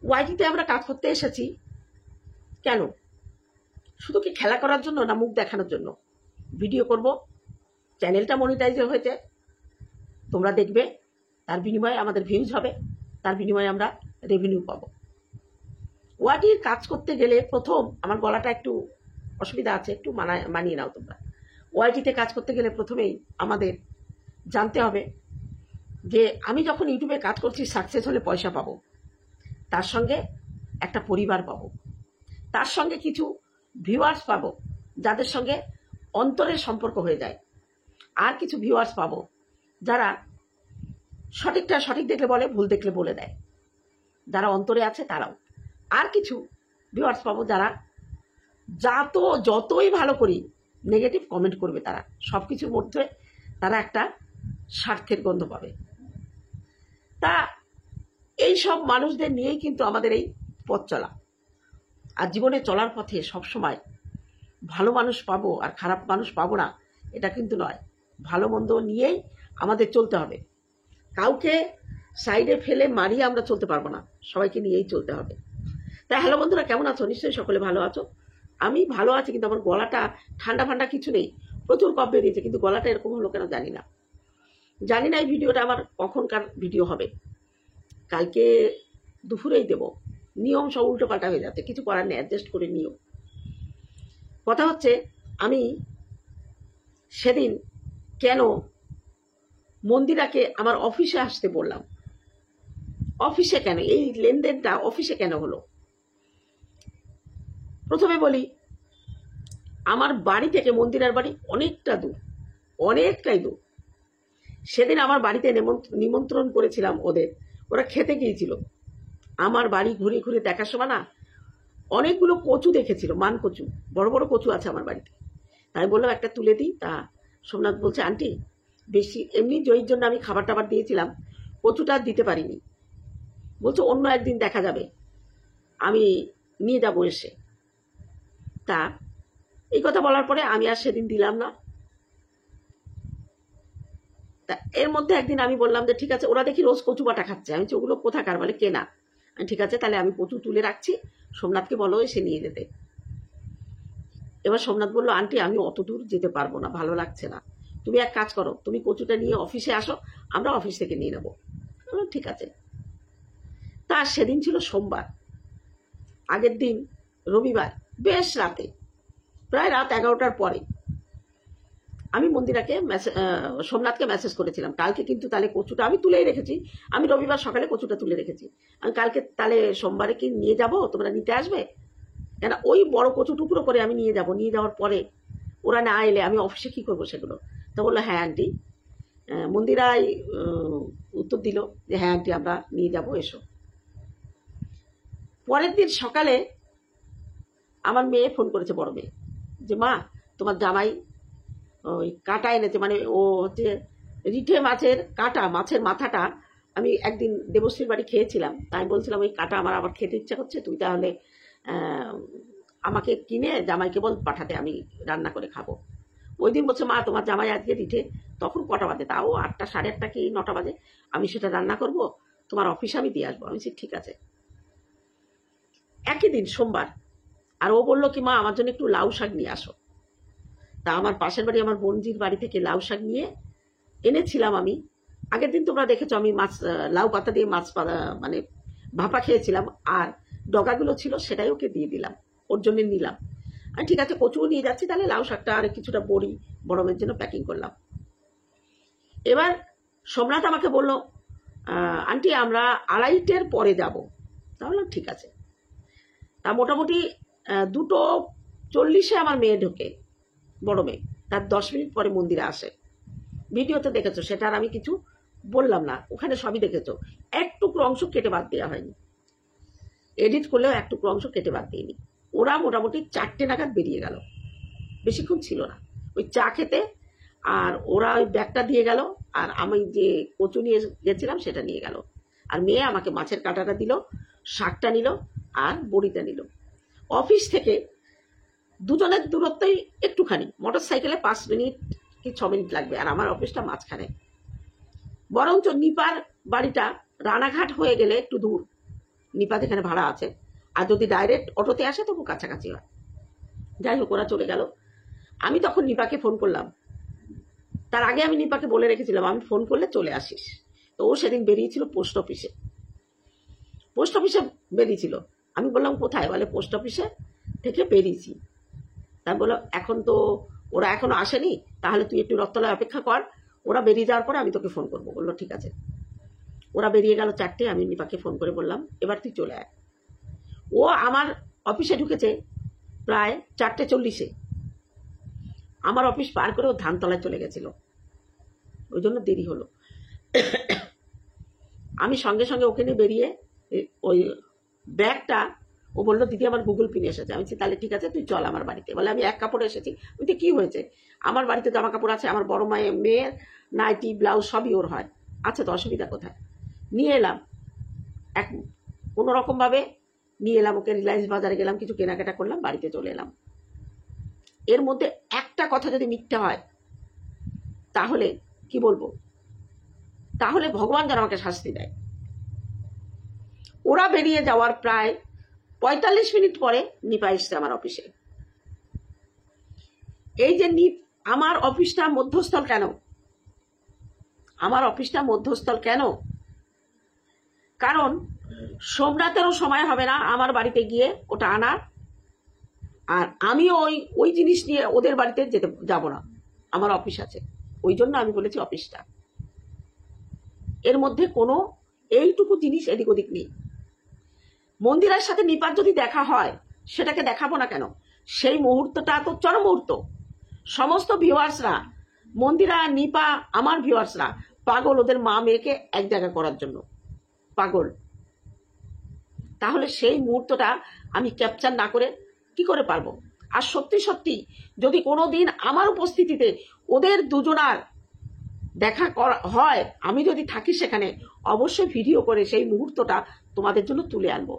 ওয়াইটিতে আমরা কাজ করতে এসেছি কেন? শুধু কি খেলা করার জন্য, না মুখ দেখানোর জন্য? ভিডিও করব, চ্যানেলটা মনিটাইজ হয়েছে, তোমরা দেখবে, তার বিনিময়ে আমাদের ভিউজ হবে, তার বিনিময়ে আমরা রেভিনিউ পাবো। ওয়াইটির কাজ করতে গেলে প্রথম আমার গলাটা একটু অসুবিধা আছে, একটু মানিয়ে নাও তোমরা। ওয়াইটিতে কাজ করতে গেলে প্রথমেই আমাদের জানতে হবে যে আমি যখন ইউটিউবে কাজ করছি সাকসেস হলে পয়সা পাবো, তার সঙ্গে একটা পরিবার পাবো, তার সঙ্গে কিছু ভিউয়ার্স পাবো যাদের সঙ্গে অন্তরের সম্পর্ক হয়ে যায়, আর কিছু ভিউয়ার্স পাবো যারা সঠিকটা সঠিক দেখলে বলে, ভুল দেখলে বলে দেয়, যারা অন্তরে আছে তারাও। আর কিছু ভিউয়ার্স পাবো যারা যতই ভালো করি নেগেটিভ কমেন্ট করবে, তারা সব কিছুর মধ্যে তারা একটা স্বার্থের গন্ধ পাবে। তা এই সব মানুষদের নিয়েই কিন্তু আমাদের এই পথ চলা। আর জীবনে চলার পথে সবসময় ভালো মানুষ পাবো আর খারাপ মানুষ পাবো না, এটা কিন্তু নয়। ভালো মন্দ নিয়েই আমাদের চলতে হবে। কাউকে সাইডে ফেলে মারিয়ে আমরা চলতে পারবো না, সবাইকে নিয়েই চলতে হবে। তাই হ্যালো বন্ধুরা, কেমন আছো? নিশ্চয়ই সকলে ভালো আছো। আমি ভালো আছি, কিন্তু আমার গলাটা ঠান্ডা ফান্ডা কিছু নেই, প্রচুর কফ বেরিয়েছে, কিন্তু গলাটা এরকম হলো কেন জানি না। এই ভিডিওটা আমার কখনকার ভিডিও হবে, কালকে দুপুরেই দেব। নিয়ম সব উল্টো পাল্টা হয়ে যাচ্ছে, কিছু করার নেই, অ্যাডজাস্ট করে নিও। কথা হচ্ছে, আমি সেদিন কেন মন্দিরাকে আমার অফিসে আসতে বললাম। অফিসে কেন এই লেনদেনটা, অফিসে কেন হলো? প্রথমে বলি, আমার বাড়ি থেকে মন্দিরার বাড়ি অনেকটা দূর, অনেকটাই দূর। সেদিন আমার বাড়িতে নিমন্ত্রণ করেছিলাম ওদের, ওরা খেতে গিয়েছিল। আমার বাড়ি ঘুরে ঘুরে দেখার সময় না অনেকগুলো কচু দেখেছিল, মান কচু, বড় বড় কচু আছে আমার বাড়িতে। তাই বললাম একটা তুলে দিই। তা সোমনাথ বলছে, আন্টি বেশি, এমনি জয়ীর জন্য আমি খাবার টাবার দিয়েছিলাম, কচুটা দিতে পারিনি। বলছে অন্য একদিন দেখা যাবে, আমি নিয়ে যাবো এসে। তা এই কথা বলার পরে আমি আর সেদিন দিলাম না। তা এর মধ্যে একদিন আমি বললাম যে ঠিক আছে, ওরা দেখি রোজ কচু বাটা খাচ্ছে। আমি ওগুলো কোথাকার, বলে কেনা। ঠিক আছে, তাহলে আমি কচু তুলে রাখছি, সোমনাথকে বলো এসে নিয়ে যেতে। এবার সোমনাথ বললো, আন্টি আমি অত দূর যেতে পারবো না, ভালো লাগছে না, তুমি এক কাজ করো, তুমি কচুটা নিয়ে অফিসে আসো, আমরা অফিস থেকে নিয়ে নেবো। ঠিক আছে। তা সেদিন ছিল সোমবার, আগের দিন রবিবার, বেশ রাতে, প্রায় রাত 11টার পরে আমি মন্দিরাকে সোমনাথকে মেসেজ করেছিলাম, কালকে কিন্তু তাহলে কচুটা আমি তুলেই রেখেছি। আমি রবিবার সকালে কচুটা তুলে রেখেছি, আমি কালকে তাহলে সোমবারে কি নিয়ে যাব, তোমরা নিতে আসবে? কেন ওই বড় কচু টুকরো করে আমি নিয়ে যাব, নিয়ে যাওয়ার পরে ওরা না এলে আমি অফিসে কি করবো সেগুলো। তা বললো হ্যাঁ আন্টি। মন্দিরাই উত্তর দিল যে হ্যাঁ আন্টি আমরা নিয়ে যাব, এসো। পরের দিন সকালে আমার মেয়ে ফোন করেছে, বড় মেয়ে, যে মা তোমার জামাই ওই কাঁটা এনেছে, মানে ও হচ্ছে রিঠে মাছের কাঁটা, মাছের মাথাটা আমি একদিন দেবশ্রীর বাড়ি খেয়েছিলাম, তাই বলছিলাম ওই কাঁটা আমার আবার খেতে ইচ্ছা করছে, তুই তাহলে আমাকে কিনে জামাইকে বল পাঠাতে, আমি রান্না করে খাবো। ওই দিন বলছে মা তোমার জামাই আজকে রিঠে, তখন কটা বাজে, তাও 8টা, 8:30 কি 9টা বাজে, আমি সেটা রান্না করব, তোমার অফিসে আমি দিয়ে আসবো। আমি ঠিক আছে। একই দিন সোমবার, আর ও বললো কি মা আমার জন্য একটু লাউ শাক নিয়ে আসো। তা আমার পাশের বাড়ি আমার বোনজির বাড়ি থেকে লাউ শাক নিয়ে এনেছিলাম আমি। আগের দিন তোমরা দেখেছো আমি মাছ, লাউ পাতা দিয়ে মাছ মানে ভাপা খেয়েছিলাম, আর ডগাগুলো ছিল সেটাই ওকে দিয়ে দিলাম, ওর জন্য নিলাম। আর ঠিক আছে, কচুও নিয়ে যাচ্ছি, তাহলে লাউ শাকটা আর কিছুটা বড়ি বড়মের জন্য প্যাকিং করলাম। এবার সোমনাথ আমাকে বললো, আন্টি আমরা 2:30টার পরে যাব। তাহলে ঠিক আছে। তা মোটামুটি 2:40 আমার মেয়ে ঢোকে, বড় মেয়ে, তার 10 মিনিট পরে মন্দিরে আসে। ভিডিওতে দেখেছো, সেটা আর আমি কিছু বললাম না, ওখানে সবই দেখেছো। এক টুকরো অংশ কেটে বাদ দেওয়া হয়নি, এডিট করলেও এক টুকরো অংশ কেটে বাদ দিইনি। ওরা মোটামুটি 4টে নাগাদ বেরিয়ে গেল, বেশিক্ষণ ছিল না, ওই চা খেতে। আর ওরা ওই ব্যাগটা দিয়ে গেল, আর আমি যে কচু নিয়ে গেছিলাম সেটা নিয়ে গেল। আর মেয়ে আমাকে মাছের কাঁটাটা দিল, শাকটা নিল, আর বড়িটা নিল। অফিস থেকে দুজনের দূরত্বই একটুখানি, মোটর সাইকেলে 5 মিনিট কি 6 মিনিট লাগবে, আর আমার অফিসটা মাঝখানে। বরঞ্চ নিপার বাড়িটা রানাঘাট হয়ে গেলে একটু দূর, নিপা যেখানে ভাড়া আছে, আর যদি ডাইরেক্ট অটোতে আসে তবু কাছাকাছি হয়। যাই হোক, ওরা চলে গেল। আমি তখন নিপাকে ফোন করলাম। তার আগে আমি নিপাকে বলে রেখেছিলাম আমি ফোন করলে চলে আসিস। তো ও সেদিন বেরিয়েছিল পোস্ট অফিসে বেরিয়েছিল। আমি বললাম কোথায়? বলে পোস্ট অফিসে থেকে বেরিয়েছি। তাই বললো এখন তো ওরা এখনো আসেনি, তাহলে তুই একটু রথতলায় অপেক্ষা কর, ওরা বেরিয়ে যাওয়ার পরে আমি তোকে ফোন করবো। বললো ঠিক আছে। ওরা বেরিয়ে গেল 4টে। আমি নিপাকে ফোন করে বললাম এবার তুই চলে আয়। ও আমার অফিসে ঢুকেছে প্রায় 4:40। আমার অফিস পার করে ও ধানতলায় চলে গেছিল, ওই জন্য দেরি হলো। আমি সঙ্গে সঙ্গে ওকে নিয়ে বেরিয়ে ওই ব্যাগটা, ও বললো দিদি আমার গুগল পিন এসেছে। আমি বলছি তাহলে ঠিক আছে তুই চল আমার বাড়িতে। বলে আমি এক কাপড়ে এসেছি। বলতে কি হয়েছে? আমার বাড়িতে জামা কাপড় আছে, আমার বড় মেয়ের নাইটি ব্লাউজ সবই ওর হয়, আচ্ছা তো অসুবিধা কোথায়? নিয়ে এলাম কোনো রকম ভাবে নিয়ে এলাম ওকে। রিলায়েন্স বাজারে গেলাম, কিছু কেনাকাটা করলাম, বাড়িতে চলে এলাম। এর মধ্যে একটা কথা যদি মিথ্যা হয় তাহলে কি বলবো, তাহলে ভগবান যেন আমাকে শাস্তি দেয়। ওরা বেরিয়ে যাওয়ার প্রায় 45 মিনিট পরে নিপা এসছে আমার অফিসে। এই যে আমার অফিসটা মধ্যস্থল কেন? আমার অফিসটা মধ্যস্থল কেন? কারণ সোমনাথেরও সময় হবে না আমার বাড়িতে গিয়ে ওটা আনার, আর আমিও ওই জিনিস নিয়ে ওদের বাড়িতে যেতে যাব না, আমার অফিস আছে। ওই জন্য আমি বলেছি অফিসটা। এর মধ্যে কোনো এইটুকু জিনিস এদিক ওদিক নেই। মন্দিরের সাথে নিপার যদি দেখা হয় সেটাকে দেখাবো না কেন? সেই মুহূর্তটা তো চরম মুহূর্ত। সমস্ত ভিউয়ার্সরা, মন্দিরা, নিপা, আমার ভিউয়ার্সরা পাগল ওদের মা মেয়েকে এক জায়গা করার জন্য, পাগল। তাহলে সেই মুহূর্তটা আমি ক্যাপচার না করে কি করে পারবো? আর সত্যি সত্যি যদি কোনোদিন আমার উপস্থিতিতে ওদের দুজনার দেখা হয়, আমি যদি থাকি সেখানে, অবশ্যই ভিডিও করে সেই মুহূর্তটা তোমাদের জন্য তুলে আনবো।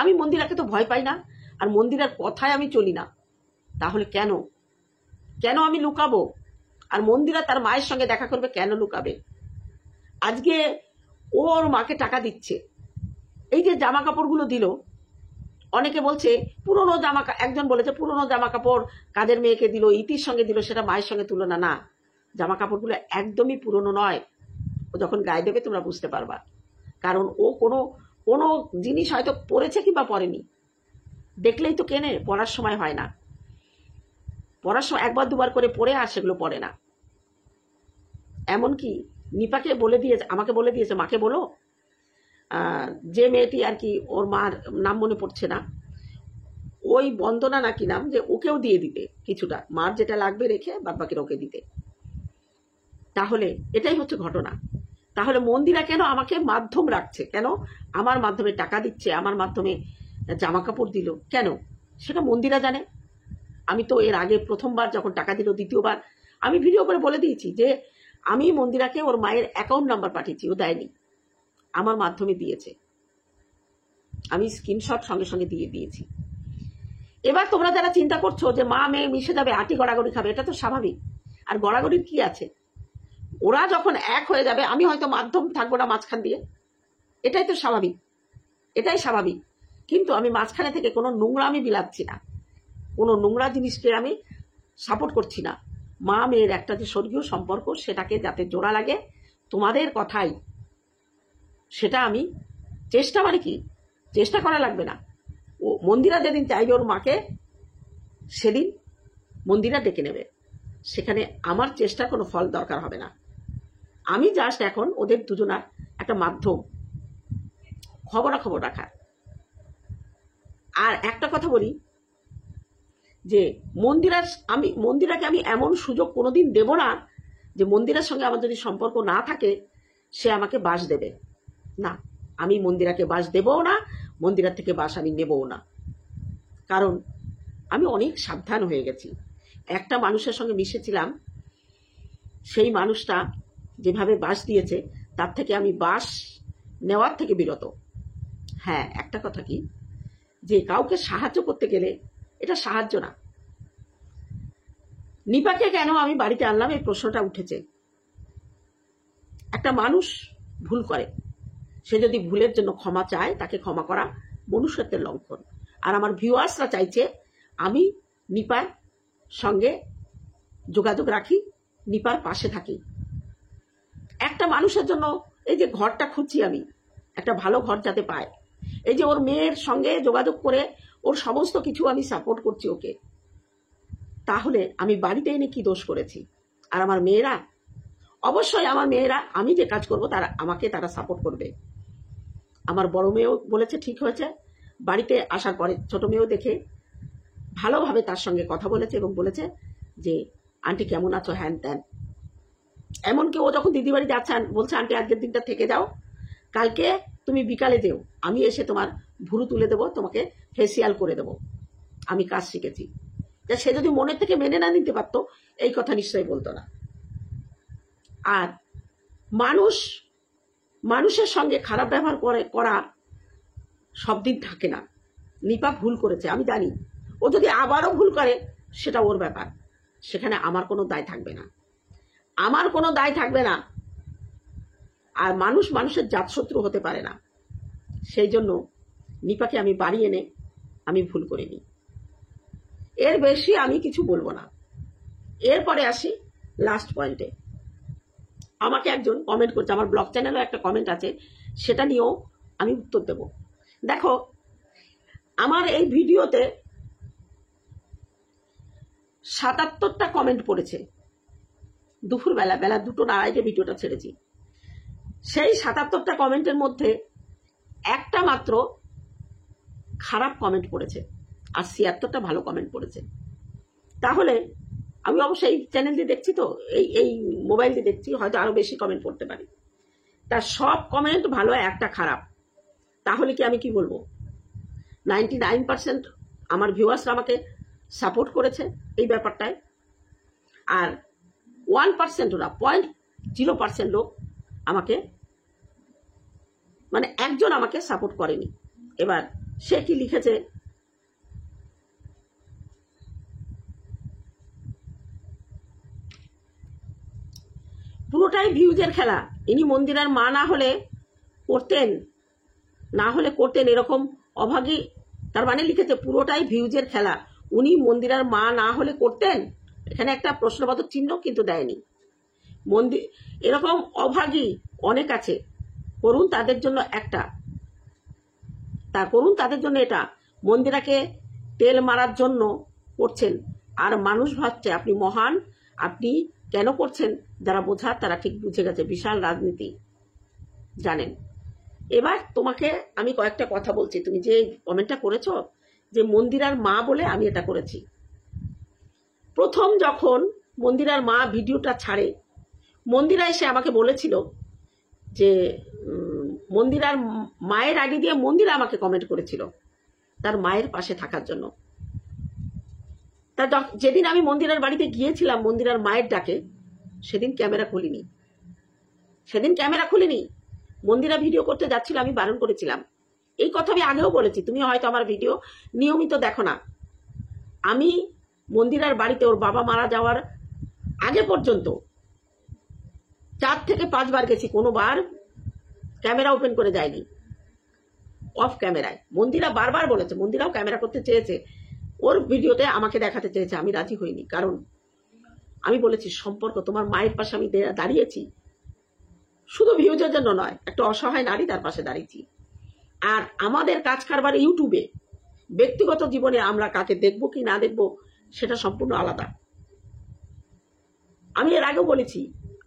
আমি মন্দিরাকে তো ভয় পাই না, আর মন্দিরের কথায় আমি চলি না। তাহলে কেন কেন আমি লুকাবো? আর মন্দিরা তার মায়ের সঙ্গে দেখা করবে, কেন লুকাবে? আজকে ওর মাকে টাকা দিচ্ছে, এই যে জামা কাপড়গুলো দিল, অনেকে বলছে পুরনো জামা, একজন বলেছে পুরনো জামা কাপড় কাজের মেয়েকে দিল, ইতির সঙ্গে দিল, সেটা মায়ের সঙ্গে তুলনা না। জামা কাপড়গুলো একদমই পুরনো নয়। ও যখন গায়ে দেবে তোমরা বুঝতে পারবা, কারণ ও কোনো জিনিস হয়তো পরেছে কিংবা পরেনি, দেখলেই তো কেনে। পরার সময় হয় না, পরার সময় একবার দুবার করে পরে, আর সেগুলো পরে না। এমনকি নিপাকে বলে দিয়েছে, আমাকে বলে দিয়েছে, মাকে বলো যে মেয়েটি আর কি, ওর মার নাম মনে পড়ছে না, ওই বন্দনা নাকি নাম, যে ওকেও দিয়ে দিতে কিছুটা, মার যেটা লাগবে রেখে বাদবাকির ওকে দিতে। তাহলে এটাই হচ্ছে ঘটনা। তাহলে মন্দিরা কেন আমাকে মাধ্যম রাখছে? কেন আমার মাধ্যমে টাকা দিচ্ছে, আমার মাধ্যমে জামা কাপড় দিল কেন? সেটা মন্দিরা জানে। আমি তো এর আগে প্রথমবার যখন টাকা দিল, দ্বিতীয়বার আমি ভিডিও করে বলে দিয়েছি যে আমি মন্দিরাকে ওর মায়ের অ্যাকাউন্ট নাম্বার পাঠিয়েছি, ও দেয়নি, আমার মাধ্যমে দিয়েছে। আমি স্ক্রিনশট সঙ্গে সঙ্গে দিয়ে দিয়েছি। এবার তোমরা যারা চিন্তা করছো যে মা মেয়ে মিশে যাবে, আটি গড়াগড়ি খাবে, এটা তো স্বাভাবিক। আর গড়াগড়ির কি আছে? ওরা যখন এক হয়ে যাবে, আমি হয়তো মাধ্যম থাকবো না মাঝখান দিয়ে, এটাই তো স্বাভাবিক, এটাই স্বাভাবিক। কিন্তু আমি মাঝখানে থেকে কোনো নোংরা আমি বিলাচ্ছি না, কোনো নোংরা জিনিসকে আমি সাপোর্ট করছি না। মা মেয়ের একটা যে স্বর্গীয় সম্পর্ক, সেটাকে যাতে জোড়া লাগে তোমাদের কথাই, সেটা আমি চেষ্টা, মানে কি চেষ্টা করা লাগবে না। ও মন্দিরা যেদিন চাইবে ওর মাকে, সেদিন মন্দিরা ডেকে নেবে, সেখানে আমার চেষ্টার কোনো ফল দরকার হবে না। আমি জাস্ট এখন ওদের দুজনার একটা মাধ্যম, খবরাখবর রাখার। আর একটা কথা বলি যে মন্দিরাকে আমি এমন সুযোগ কোনোদিন দেব না যে মন্দিরার সঙ্গে আমার যদি সম্পর্ক না থাকে সে আমাকে বাস দেবে না। আমি মন্দিরাকে বাস দেবও না, মন্দিরার থেকে বাস আমি নেবও না। কারণ আমি অনেক সাবধান হয়ে গেছি। একটা মানুষের সঙ্গে মিশেছিলাম, সেই মানুষটা যেভাবে বাস দিয়েছে, তার থেকে আমি বাস নেওয়ার থেকে বিরত। হ্যাঁ, একটা কথা কি, যে কাউকে সাহায্য করতে গেলে এটা সাহায্য না। নিপাকে কেন আমি বাড়িতে আনলাম, এই প্রশ্নটা উঠেছে। একটা মানুষ ভুল করে, সে যদি ভুলের জন্য ক্ষমা চায়, তাকে ক্ষমা করা মনুষ্যত্বের লঙ্ঘন। আর আমার ভিউয়ার্সরা চাইছে আমি নিপার সঙ্গে যোগাযোগ রাখি, নিপার পাশে থাকি। একটা মানুষের জন্য এই যে ঘরটা খুঁজছি আমি, একটা ভালো ঘর যাতে পায়, এই যে ওর মেয়ের সঙ্গে যোগাযোগ করে ওর সমস্ত কিছু আমি সাপোর্ট করছি ওকে, তাহলে আমি বাড়িতে এনে কি দোষ করেছি? আর আমার মেয়েরা, অবশ্যই আমার মেয়েরা আমি যে কাজ করব তারা সাপোর্ট করবে। আমার বড় মেয়েও বলেছে ঠিক হয়েছে, বাড়িতে আসার পরে ছোট মেয়েও দেখে ভালোভাবে তার সঙ্গে কথা বলেছে এবং বলেছে যে আন্টি কেমন আছো, হ্যান ত্যান। এমনকি ও যখন দিদি বাড়ি যাচ্ছে বলছে আন্টি আজকের দিনটা থেকে যাও, কালকে তুমি বিকালে যেও, আমি এসে তোমার ভুরু তুলে দেবো, তোমাকে ফেসিয়াল করে দেবো। আমি কাজ শিখেছি। সে যদি মনের থেকে মেনে না নিতে পারতো এই কথা নিশ্চয়ই বলতো না। আর মানুষের সঙ্গে খারাপ ব্যবহার করা সব দিন থাকে না। নিপা ভুল করেছে, আমি জানি। ও যদি আবারও ভুল করে সেটা ওর ব্যাপার, সেখানে আমার কোনো দায় থাকবে না, আমার কোনো দায় থাকবে না। আর মানুষের জাতশত্রু হতে পারে না। সেই জন্য নিপাকে আমি বাড়ি এনে আমি ভুল করিনি। এর বেশি আমি কিছু বলবো না। এরপরে আসি লাস্ট পয়েন্টে। আমাকে একজন কমেন্ট করছে, আমার ব্লগ চ্যানেলে একটা কমেন্ট আছে, সেটা নিয়েও আমি উত্তর দেব। দেখো, আমার এই ভিডিওতে ৭৭টা কমেন্ট পড়েছে। দুপুরবেলা বেলা 2টা 2:30 ভিডিওটা ছেড়েছি। সেই ৭৭টা কমেন্টের মধ্যে একটা মাত্র খারাপ কমেন্ট পড়েছে, আর ৭৬টা ভালো কমেন্ট পড়েছে। তাহলে আমি অবশ্যই এই চ্যানেল দিয়ে দেখছি, তো এই মোবাইল দিয়ে দেখছি, হয়তো আরো বেশি কমেন্ট পড়তে পারি। তার সব কমেন্ট ভালো, একটা খারাপ। তাহলে কি আমি কি বলবো? 99% আমার ভিউয়ার্সরা আমাকে সাপোর্ট করেছে এই ব্যাপারটায়, আর 1% ওরা 0.0% লোক আমাকে, মানে একজন আমাকে সাপোর্ট করেনি। এবার সে কি লিখেছে, পুরোটাই ভিউজের খেলা। ইনি মন্দিরার মা না হলে করতেন এরকম অভাগী। তার মানে লিখেছে পুরোটাই ভিউজের খেলা, উনি মন্দিরার মা না হলে করতেন। এখানে একটা প্রশ্নবোধক চিহ্ন কিন্তু দেয়নি। এরকম অভাগী অনেক আছে, করুন তাদের জন্য এটা। মন্দিরাকে তেল মারার জন্য করছেন, আর মানুষ ভাবছে আপনি মহান, আপনি কেন করছেন? যারা বোঝার তারা ঠিক বুঝে গেছে, বিশাল রাজনীতি জানেন। এবার তোমাকে আমি কয়েকটা কথা বলছি। তুমি যে কমেন্টটা করেছো যে মন্দিরার মা বলে আমি এটা করেছি, প্রথম যখন মন্দিরার মা ভিডিওটা ছাড়ে, মন্দিরা এসে আমাকে বলেছিল যে মন্দিরার মায়ের আইডি দিয়ে মন্দিরা আমাকে কমেন্ট করেছিল তার মায়ের পাশে থাকার জন্য। তা যেদিন আমি মন্দিরার বাড়িতে গিয়েছিলাম মন্দিরার মায়ের ডাকে, সেদিন ক্যামেরা খুলিনি। মন্দিরা ভিডিও করতে যাচ্ছিল, আমি বারণ করেছিলাম। এই কথা আমি আগেও বলেছি, তুমি হয়তো আমার ভিডিও নিয়মিত দেখো না। আমি মন্দিরার বাড়িতে ওর বাবা মারা যাওয়ার আগে পর্যন্ত 4 থেকে 5 বার গেছি, কোনোবার ক্যামেরা ওপেন করে যায়নি, অফ ক্যামেরায়। মন্দিরা বারবার বলেছে, মন্দিরাও ক্যামেরা করতে চেয়েছে, ওর ভিডিওতে আমাকে দেখাতে চেয়েছে, আমি রাজি হইনি। কারণ আমি বলেছি সম্পর্ক, তোমার মায়ের পাশে আমি দাঁড়িয়েছি, শুধু ভিউজের জন্য নয়, একটা অসহায় নারী তার পাশে দাঁড়িয়েছি। আর আমাদের কাজ কারবার ইউটিউবে, ব্যক্তিগত জীবনে আমরা কাকে দেখবো কি না দেখবো সেটা সম্পূর্ণ আলাদা। আমি এর আগেও বলেছি,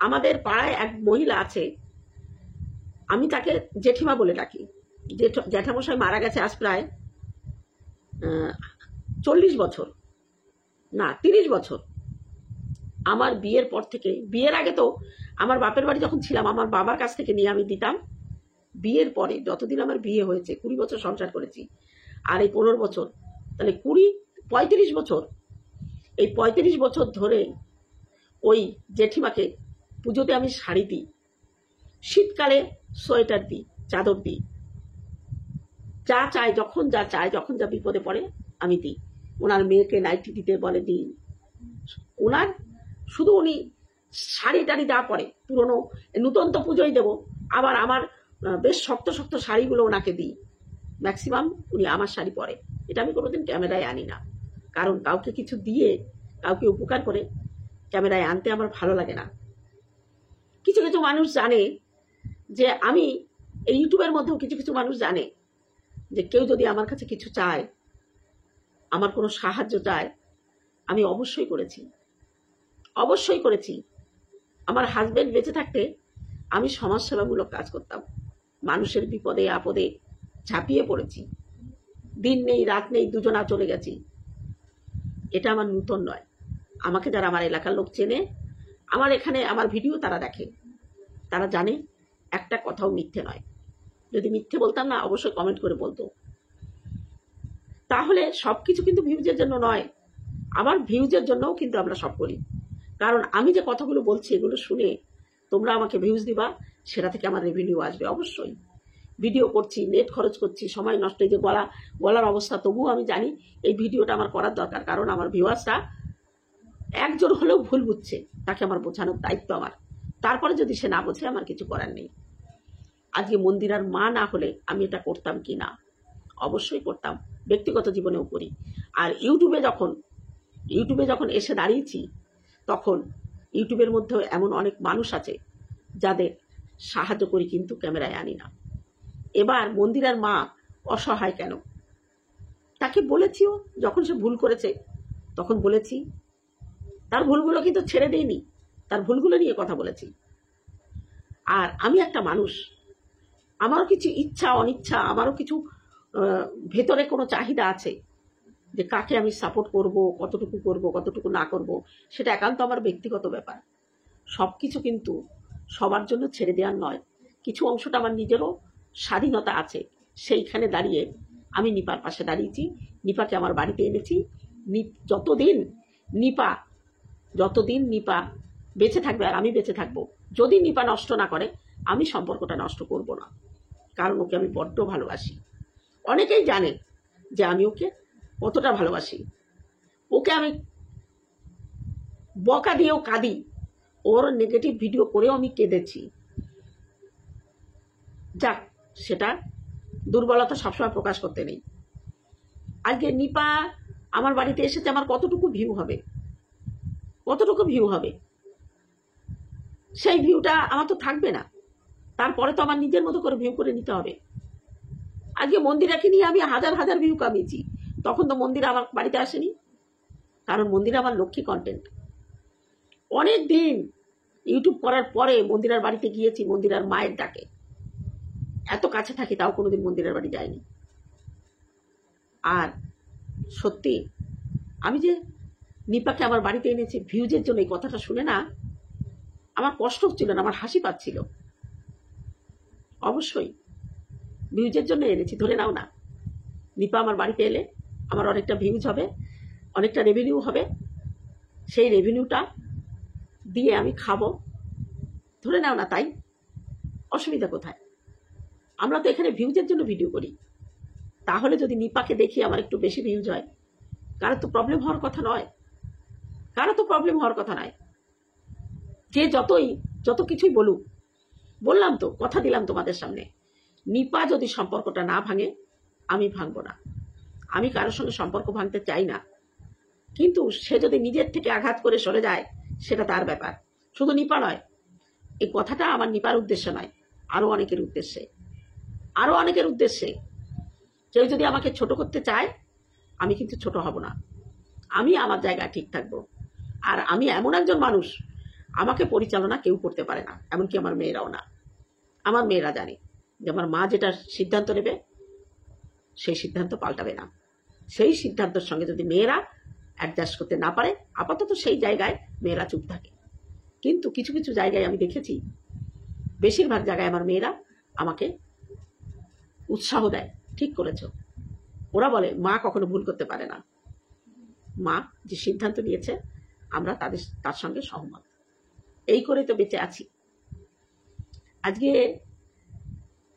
আমাদের পাড়ায় এক মহিলা আছে, আমি তাকে জেঠিমা বলে ডাকি। জ্যাঠামশাই মারা গেছে আজ প্রায় 40 বছর না 30 বছর। আমার বিয়ের পর থেকে, বিয়ের আগে তো আমার বাপের বাড়ি যখন ছিলাম আমার বাবার কাছ থেকে নিয়ে আমি দিতাম। বিয়ের পরে যতদিন আমার বিয়ে হয়েছে, 20 বছর সংসার করেছি, আর এই 15 বছর, তাহলে 35 বছর। এই 35 বছর ধরে ওই জেঠিমাকে পুজোতে আমি শাড়ি দিই, শীতকালে সোয়েটার দিই, চাদর দিই, যা চাই, যখন যা চাই, যখন যা বিপদে পড়ে আমি দিই। ওনার মেয়েকে নাইটি দিতে বলে দিই। ওনার শুধু উনি শাড়ি টাড়ি যা পরে পুরনো, নূতন তো পুজোই দেবো, আবার আমার বেশ শক্ত শক্ত শাড়িগুলো ওনাকে দিই, ম্যাক্সিমাম উনি আমার শাড়ি পরে। এটা আমি কোনোদিন ক্যামেরায় আনি না, কারণ কাউকে কিছু দিয়ে কাউকে উপকার করে ক্যামেরায় আনতে আমার ভালো লাগে না। কিছু কিছু মানুষ জানে যে আমি এই ইউটিউবের মধ্যেও কিছু কিছু মানুষ জানে যে কেউ যদি আমার কাছে কিছু চায়, আমার কোনো সাহায্য চায়, আমি অবশ্যই করেছি, অবশ্যই করেছি। আমার হাজবেন্ড বেঁচে থাকতে আমি সমাজসেবামূলক কাজ করতাম, মানুষের বিপদে আপদে ঝাঁপিয়ে পড়েছি, দিন নেই রাত নেই দুজনা চলে গেছি। এটা আমার নূতন নয়। আমাকে যারা আমার এলাকার লোক চেনে, আমার এখানে আমার ভিডিও তারা দেখে, তারা জানে একটা কথাও মিথ্যে নয়। যদি মিথ্যে বলতাম না, অবশ্যই কমেন্ট করে বলতো। তাহলে সবকিছু কিন্তু ভিউজের জন্য নয়, আবার ভিউজের জন্যও কিন্তু আমরা সব করি। কারণ আমি যে কথাগুলো বলছি এগুলো শুনে তোমরা আমাকে ভিউজ দিবা, সেটা থেকে আমার রেভিনিউ আসবে। অবশ্যই ভিডিও করছি, নেট খরচ করছি, সময় নষ্ট, এই যে গলার অবস্থা, তবুও আমি জানি এই ভিডিওটা আমার করার দরকার, কারণ আমার ভিউয়ার্সরা একজন হলেও ভুল বুঝছে, তাকে আমার বোঝানোর দায়িত্ব আমার। তারপরে যদি সে না বোঝে, আমার কিছু করার নেই। আজকে মন্দিরার মা না হলে আমি এটা করতাম কি না? অবশ্যই করতাম, ব্যক্তিগত জীবনেও করি। আর ইউটিউবে যখন এসে দাঁড়িয়েছি, তখন ইউটিউবের মধ্যেও এমন অনেক মানুষ আছে যাদের সাহায্য করি, কিন্তু ক্যামেরায় আনি না। এবার মন্দিরার মা অসহায় কেন, তাকে বলেছিও, যখন সে ভুল করেছে তখন বলেছি, তার ভুলগুলো কিন্তু ছেড়ে দেয়নি, তার ভুলগুলো নিয়ে কথা বলেছি। আর আমি একটা মানুষ, আমারও কিছু ইচ্ছা অনিচ্ছা, আমারও কিছু ভেতরে কোনো চাহিদা আছে, যে কাকে আমি সাপোর্ট করব, কতটুকু না করব, সেটা একান্ত আমার ব্যক্তিগত ব্যাপার। সব কিছু কিন্তু সবার জন্য ছেড়ে দেওয়ার নয়, কিছু অংশটা আমার নিজেরও স্বাধীনতা আছে। সেইখানে দাঁড়িয়ে আমি নিপার পাশে দাঁড়িয়েছি, নিপাকে আমার বাড়িতে এনেছি। যতদিন নিপা বেঁচে থাকবে আর আমি বেঁচে থাকবো, যদি নিপা নষ্ট না করে, আমি সম্পর্কটা নষ্ট করব না, কারণ ওকে আমি বড্ড ভালোবাসি। অনেকেই জানে যে আমি ওকে কতটা ভালোবাসি। ওকে আমি বকা দিয়েও কাঁদি, ওর নেগেটিভ ভিডিও করেও আমি কেঁদেছি। যাক, সেটা দুর্বলতা সবসময় প্রকাশ করতে নেই। আজকে নিপা আমার বাড়িতে এসেছে, আমার কতটুকু ভিউ হবে, সেই ভিউটা আমার তো থাকবে না, তারপরে তো আমার নিজের মতো করে ভিউ করে নিতে হবে। আজকে মন্দিরাকে নিয়ে আমি হাজার হাজার ভিউ কামিয়েছি, তখন তো মন্দিরা আমার বাড়িতে আসেনি, কারণ মন্দিরা আমার লক্ষ্মী কন্টেন্ট। অনেক দিন ইউটিউব করার পরে মন্দিরার বাড়িতে গিয়েছি, মন্দিরার মায়ের ডাকে। এত কাছে থাকি, তাও কোনোদিন মন্দিরার বাড়ি যাইনি। আর সত্যি আমি যে নিপাকে আমার বাড়িতে এনেছি ভিউজের জন্য, এই কথাটা শুনে না আমার কষ্ট হচ্ছিল না, আমার হাসি পাচ্ছিল। অবশ্যই ভিউজের জন্য এনেছি, ধরে নাও না। নিপা আমার বাড়িতে এলে আমার অনেকটা ভিউজ হবে, অনেকটা রেভিনিউ হবে, সেই রেভিনিউটা দিয়ে আমি খাবো, ধরে নাও না। তাই অসুবিধা কোথায়? আমরা তো এখানে ভিউজের জন্য ভিডিও করি। তাহলে যদি নিপাকে দেখি আমার একটু বেশি ভিউজ হয়, কারো তো প্রবলেম হওয়ার কথা নয়। যে যত কিছুই বলুক, বললাম তো, কথা দিলাম তোমাদের সামনে, নিপা যদি সম্পর্কটা না ভাঙে, আমি ভাঙবো না। আমি কারোর সঙ্গে সম্পর্ক ভাঙতে চাই না, কিন্তু সে যদি নিজের থেকে আঘাত করে সরে যায়, সেটা তার ব্যাপার। শুধু নিপা নয়, এই কথাটা আমার নিপার উদ্দেশ্যে নয়, আরো অনেকের উদ্দেশ্যে। কেউ যদি আমাকে ছোট করতে চায়, আমি কিন্তু ছোট হব না, আমি আমার জায়গায় ঠিক থাকবো। আর আমি এমন একজন মানুষ, আমাকে পরিচালনা কেউ করতে পারে না, এমনকি আমার মেয়েরাও না। আমার মেয়েরা জানে যে আমার মা যেটা সিদ্ধান্ত নেবে, সেই সিদ্ধান্ত পাল্টাবে না। সেই সিদ্ধান্তের সঙ্গে যদি মেয়েরা অ্যাডজাস্ট করতে না পারে, আপাতত সেই জায়গায় মেয়েরা চুপ থাকে। কিন্তু কিছু কিছু জায়গায় আমি দেখেছি, বেশিরভাগ জায়গায় আমার মেয়েরা আমাকে উৎসাহ দেয়, ঠিক করেছ। ওরা বলে মা কখনো ভুল করতে পারে না, মা যে সিদ্ধান্ত নিয়েছে আমরা তার সঙ্গে সহমত। এই করে তো বেঁচে আছি। আজকে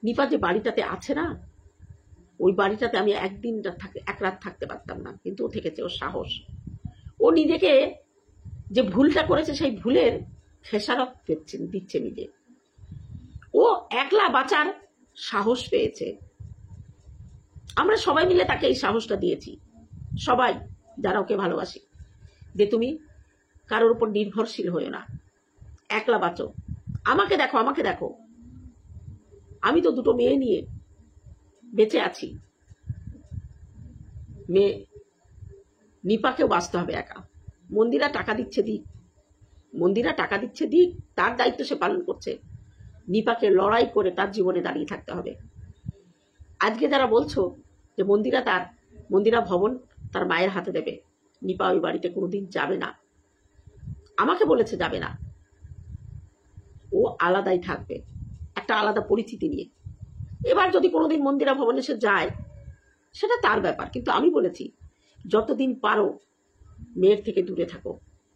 নিপা যে বাড়িটাতে আছে না, ওই বাড়িটাতে আমি এক রাত থাকতে পারতাম না, কিন্তু ও থেকেছে। ওর সাহস, ও নিজেকে যে ভুলটা করেছে সেই ভুলের খেসারত দিচ্ছে নিজে। ও একলা বাঁচার সাহস পেয়েছে, আমরা সবাই মিলে তাকে এই সাহসটা দিয়েছি, সবাই যারা ওকে ভালোবাসি, যে তুমি কারোর উপর নির্ভরশীল হয়েও না, একলা বাঁচো। আমাকে দেখো, আমাকে দেখো, আমি তো দুটো মেয়ে নিয়ে বেঁচে আছি। মেয়ে নিপাকেও বাঁচতে হবে একা। মন্দিরা টাকা দিচ্ছে দিক, মন্দিরা টাকা দিচ্ছে দিক, তার দায়িত্ব সে পালন করছে। নিপাকে লড়াই করে তার জীবনে দাঁড়িয়ে থাকতে হবে। আজকে যারা বলছো যে মন্দিরা ভবন তার মায়ের হাতে দেবে, নিপা ওই বাড়িতে কোনোদিন যাবে না, আমাকে বলেছে যাবে না, ও আলাদাই থাকবে, একটা আলাদা পরিচিতি নিয়ে। এবার যদি কোনোদিন মন্দিরা ভবনে সে যায় সেটা তার ব্যাপার, কিন্তু আমি বলেছি যতদিন পারো মেয়ের থেকে দূরে থাকো,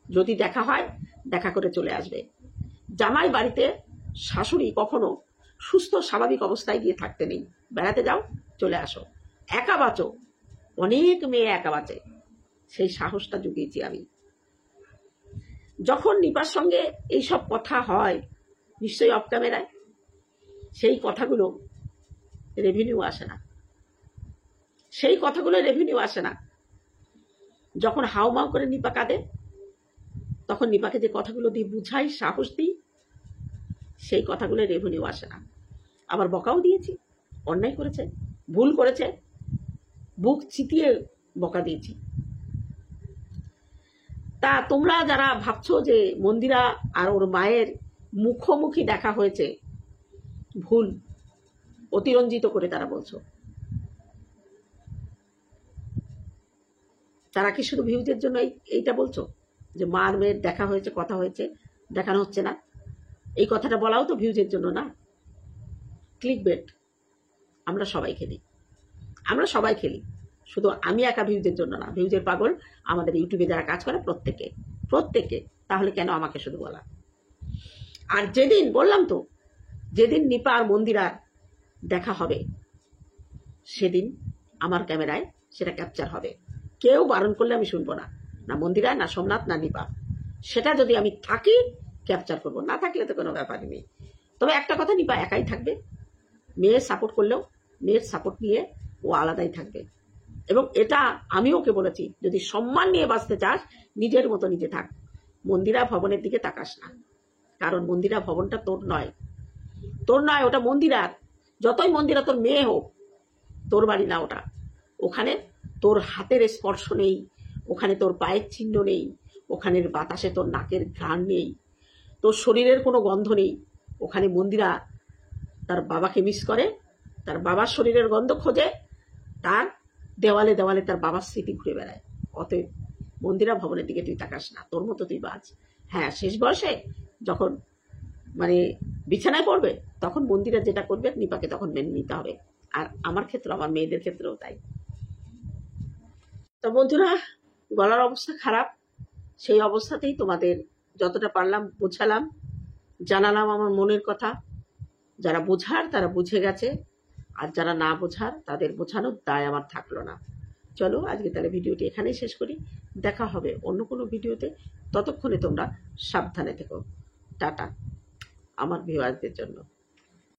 যদি দেখা হয় দেখা করে চলে আসবে। জামাই বাড়িতে শাশুড়ি কখনো সুস্থ স্বাভাবিক অবস্থায় গিয়ে থাকতে নেই, বেড়াতে যাও, চলে আসো, একা বাঁচো। অনেক মেয়ে একা বাঁচে, সেই সাহসটা জুগিয়েছি আমি। যখন নিপার সঙ্গে এইসব কথা হয় নিশ্চয়ই অফ ক্যামেরায়, সেই কথাগুলো রেভিনিউ আসে না, সেই কথাগুলো রেভিনিউ আসে না। যখন হাউমাউ করে নিপা কাঁদে, তখন নিপাকে যে কথাগুলো দিয়ে বুঝাই, সাহস দিই, সেই কথাগুলো রেভিনিউ আসে না। আবার বকাও দিয়েছি, অন্যায় করেছে, ভুল করেছে, বুক চিতিয়ে বকা দিয়েছি। তা তোমরা যারা ভাবছো যে মন্দিরা আর ওর মায়ের মুখোমুখি দেখা হয়েছে, ভুল, অতিরঞ্জিত করে তারা বলছো। তারা কি শুধু ভিউজের জন্য এইটা বলছো যে মা আর মেয়ের দেখা হয়েছে, কথা হয়েছে, দেখানো হচ্ছে না? এই কথাটা বলাও তো ভিউজের জন্য না, ক্লিকবেট। আমরা সবাই খেলি, আমরা সবাই খেলি, শুধু আমি একা ভিউজের জন্য না, ভিউজের পাগল আমাদের ইউটিউবে যারা কাজ করে প্রত্যেকে। তাহলে কেন আমাকে শুধু বলা? আর যেদিন বললাম তো, যেদিন নিপা আর মন্দিরার দেখা হবে সেদিন আমার ক্যামেরায় সেটা ক্যাপচার হবে। কেউ বারণ করলে আমি শুনবো না, না মন্দিরা, না সোমনাথ, না নিপা। সেটা যদি আমি থাকি ক্যাপচার করবো, না থাকলে তো কোনো ব্যাপারই নেই। তবে একটা কথা, নিপা একাই থাকবে, মেয়ের সাপোর্ট করলেও মেয়ের সাপোর্ট নিয়ে ও আলাদাই থাকবে। এবং এটা আমি ওকে বলেছি, যদি সম্মান নিয়ে বাঁচতে চাস নিজের মতো নিজে থাক, মন্দিরা ভবনের দিকে তাকাস না, কারণ মন্দিরা ভবনটা তোর নয়, ওটা মন্দিরার। যতই মন্দিরা তোর মেয়ে হোক, তোর বাড়ি না ওটা। ওখানে তোর হাতের স্পর্শ নেই, ওখানে তোর পায়ের চিহ্ন নেই, ওখানের বাতাসে তোর নাকের ঘ্রাণ নেই, তোর শরীরের কোনো গন্ধ নেই। ওখানে মন্দিরা তার বাবাকে মিস করে, তার বাবার শরীরের গন্ধ খোঁজে, তার দেওয়ালে দেওয়ালে তার বাবার স্মৃতি ঘুরে বেড়ায়। অতএব মন্দিরা ভবনের দিকে তুই তাকাস না, তোর মতো তুই বাঁচ। হ্যাঁ, শেষ বয়সে যখন বিছানায় পড়বে, তখন মন্দিরা যেটা করবে নিপাকে তখন মেনে নিতে হবে। আর আমার ক্ষেত্রে, আমার মেয়েদের ক্ষেত্রেও তাই। তো বন্ধুরা, গলার অবস্থা খারাপ, সেই অবস্থাতেই তোমাদের যতটা পারলাম বোঝালাম, জানালাম আমার মনের কথা। যারা বোঝার তারা বুঝে গেছে, আর যারা না বোঝার তাদের বোঝানোর দায় আমার থাকলো না। চলো আজকে তাহলে ভিডিওটি এখানেই শেষ করি, দেখা হবে অন্য কোনো ভিডিওতে। ততক্ষণে তোমরা সাবধানে থেকো। টাটা আমার ভিউয়ারদের জন্য।